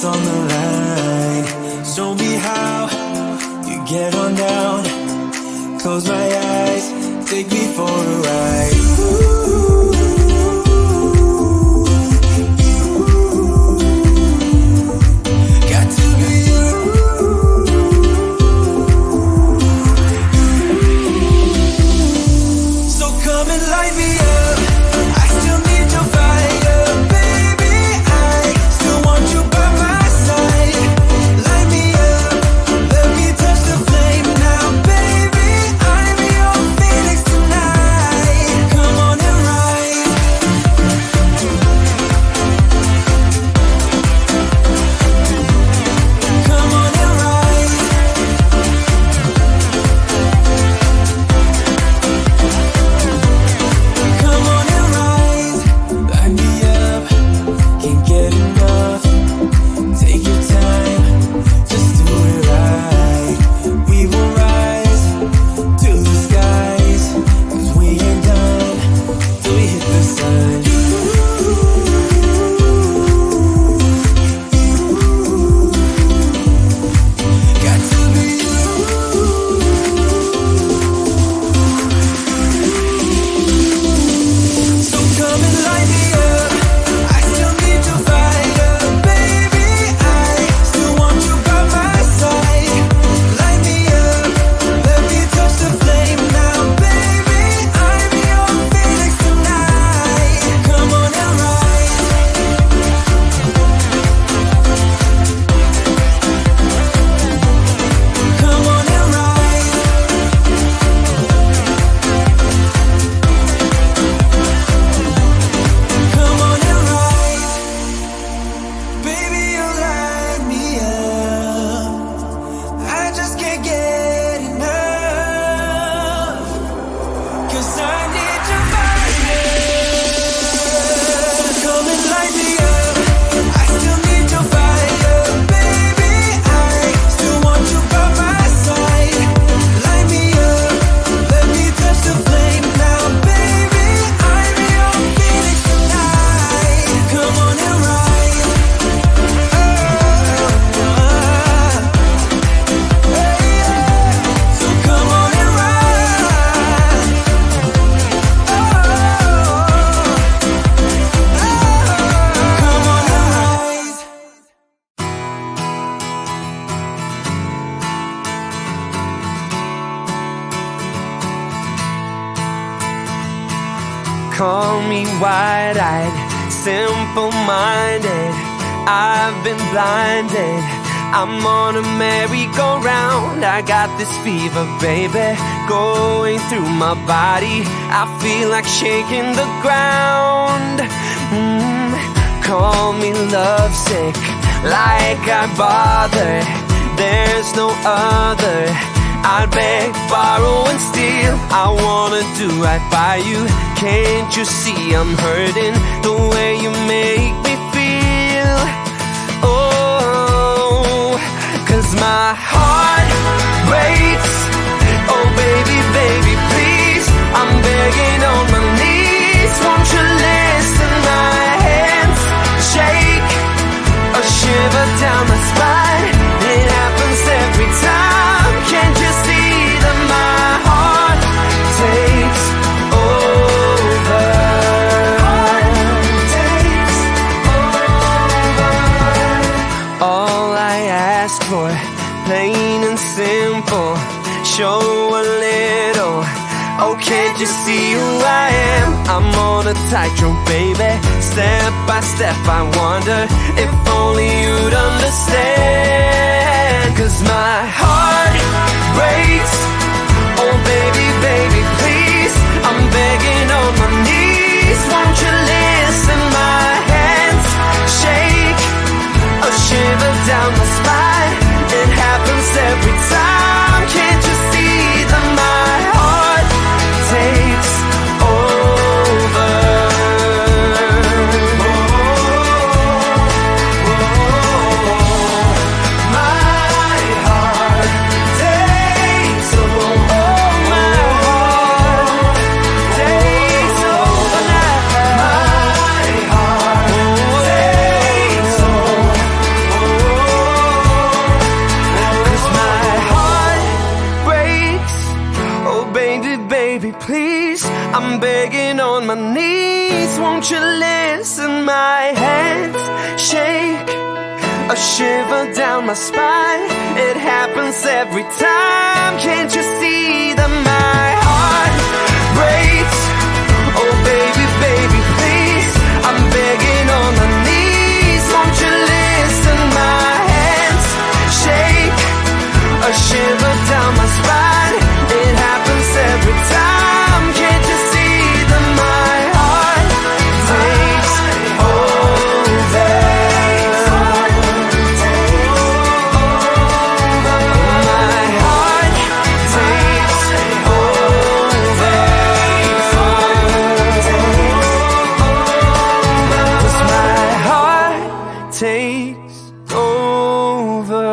what's on the line. Show me how you get on down. Close my eyes, take me for a ride. Got to be you. So come and light me up. I still need your fire, baby. I still want you by my side. Light me up, let me touch the flame now, baby. I'm your phoenix tonight. Come on and rise. Come on and rise. Come on and rise. Light me up, can't get enough. Take your time, just do it right. We will rise to the skies, 'cause we ain't done till we hit the sun. Got to be you. So come and light me up. I still need your fire, baby. I still want you by my side. Light me up, let me touch the flame now, baby. I'm your phoenix tonight. Come on and rise. Come on and rise. Come on and rise. Baby, you light me up. I just can't get enough. 'Cause I need your fire. Come and light me up. I still need your fire, baby. I still want you by my side. Light me up, let me touch the flame now, baby. I'm your phoenix tonight. Come on and rise. So come on and rise. Come on and rise. Call me wide-eyed, simple-minded. I've been blinded. I'm on a merry-go-round. I got this fever, baby, going through my body. I feel like shaking the ground. Call me lovesick, like I bother. There's no other. I'd beg, borrow, and steal. I wanna do right by you. Can't you see I'm hurting the way you make me feel? Oh, 'cause my heart breaks. Oh baby, baby, please, I'm begging on my knees. Won't you listen? My hands shake, a shiver down my spine. It happens every time. Can't you see that my heart takes over? Takes over. All I ask for, plain and simple, show a little. Oh, can't you see who I am? I'm on a tightrope, baby. Step by step, I wonder if only you'd understand. 'Cause my heart breaks. Oh, baby, baby, please, I'm begging on my knees. Won't you listen? My hands shake, a shiver down my spine. It happens every time. Can't you see that my heart takes over? knees, won't you listen? My hands shake, a shiver down my spine. It happens every time. Can't you see that my heart breaks? Oh baby, baby, please, I'm begging on my knees. Won't you listen? My hands shake, a shiver down my spine. It happens every time. Can't you see that my heart takes over? My heart takes over. 'Cause my heart takes over.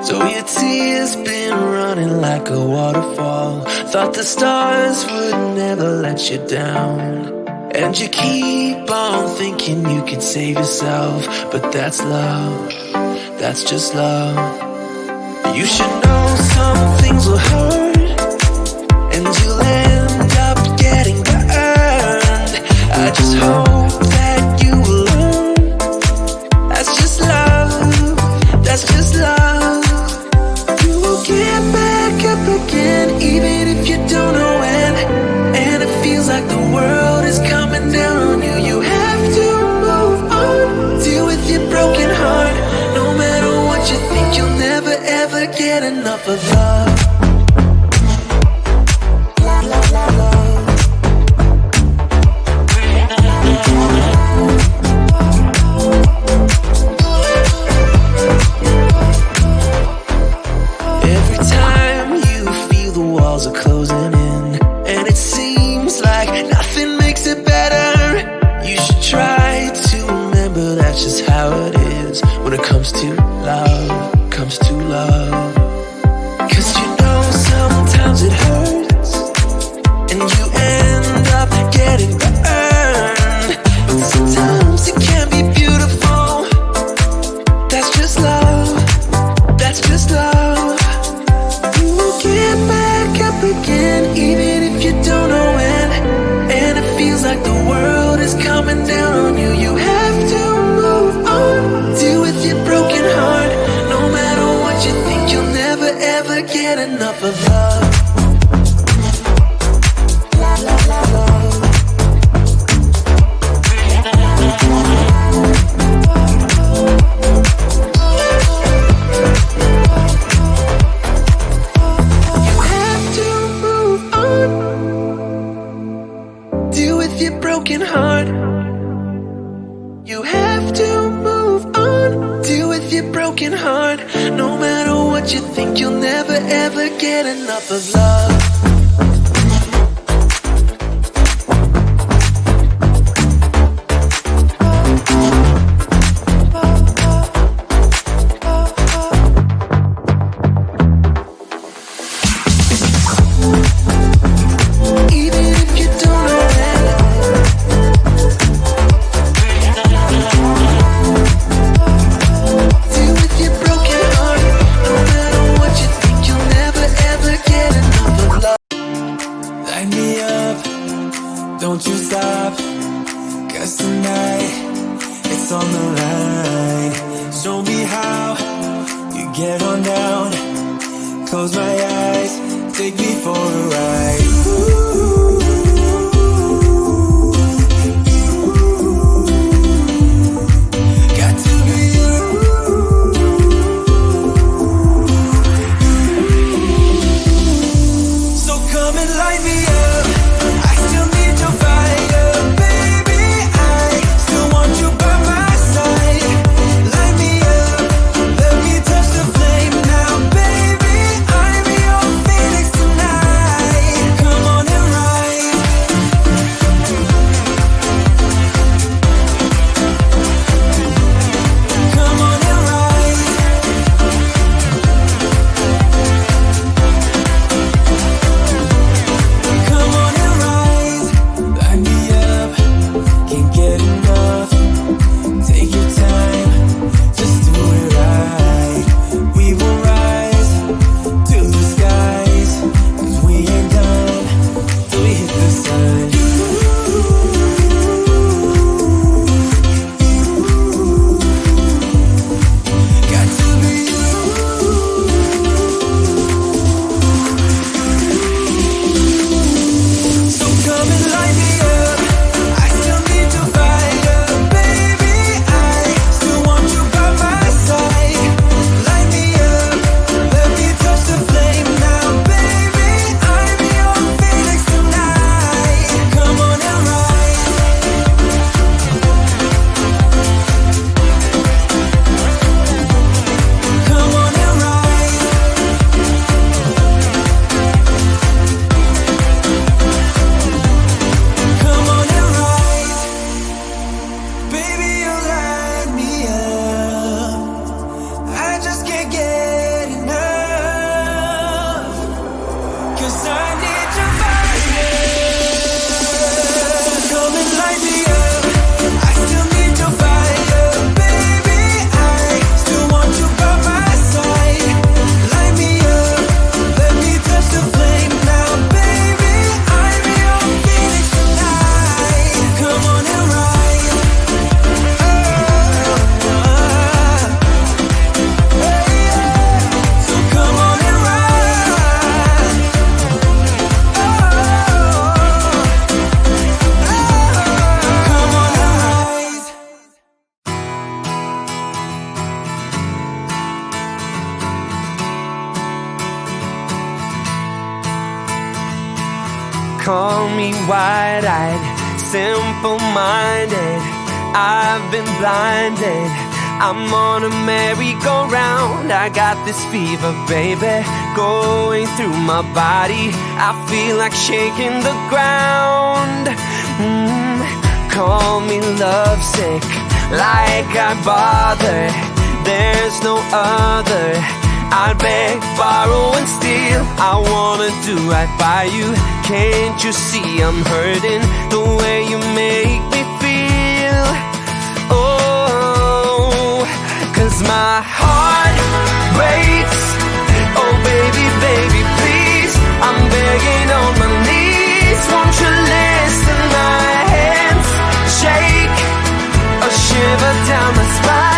So your tears been running like a waterfall. Thought the stars would never let you down. And you keep on thinking you could save yourself. But that's love, that's just love. You should know some things will hurt, and you'll end up getting burned. I just hope that you will learn. That's just love, that's just love. You will get back up again, even if you don't know when. And it feels like the world is coming down on you. You have to move on, deal with your broken heart. No matter what you think, you'll never ever get enough of love. Every time you feel the walls are closing in, and it seems like nothing makes it better, you should try to remember that's just how it is when it comes to love, comes to love. 'Cause you know sometimes it hurts, and you end up getting burned. But sometimes it can be beautiful. That's just love, that's just love. You will get back up again, even if you don't know when. And it feels like the world is coming down on you. You have to move on, deal with your broken heart. No matter what you think, you'll never ever get enough of love. You have to move on, deal with your broken heart. You have to move on, deal with your broken heart. No matter what you think, you'll never ever get enough of love. Even if you don't know when. Deal with your broken heart. No matter what you think, you'll never ever get enough of love. Light me up, don't you stop. 'Cause tonight, it's on the line. Show me how you get on down. Close my eyes, take me for a ride. Got to be you. So come and light me up. I still need your fire, baby. I still want you by my side. Light me up, let me touch the flame now, baby. I'm your phoenix tonight. Come on and Call me wide-eyed, simple-minded. I've been blinded. I'm on a merry-go-round. I got this fever, baby, going through my body. I feel like shaking the ground. Call me lovesick, like I bother. There's no other. I'd beg, borrow, and steal. I wanna do right by you. Can't you see I'm hurting the way you make me feel? Oh, 'cause my heart breaks. Oh baby, baby, please, I'm begging on my knees. Won't you listen? My hands shake, a shiver down my spine.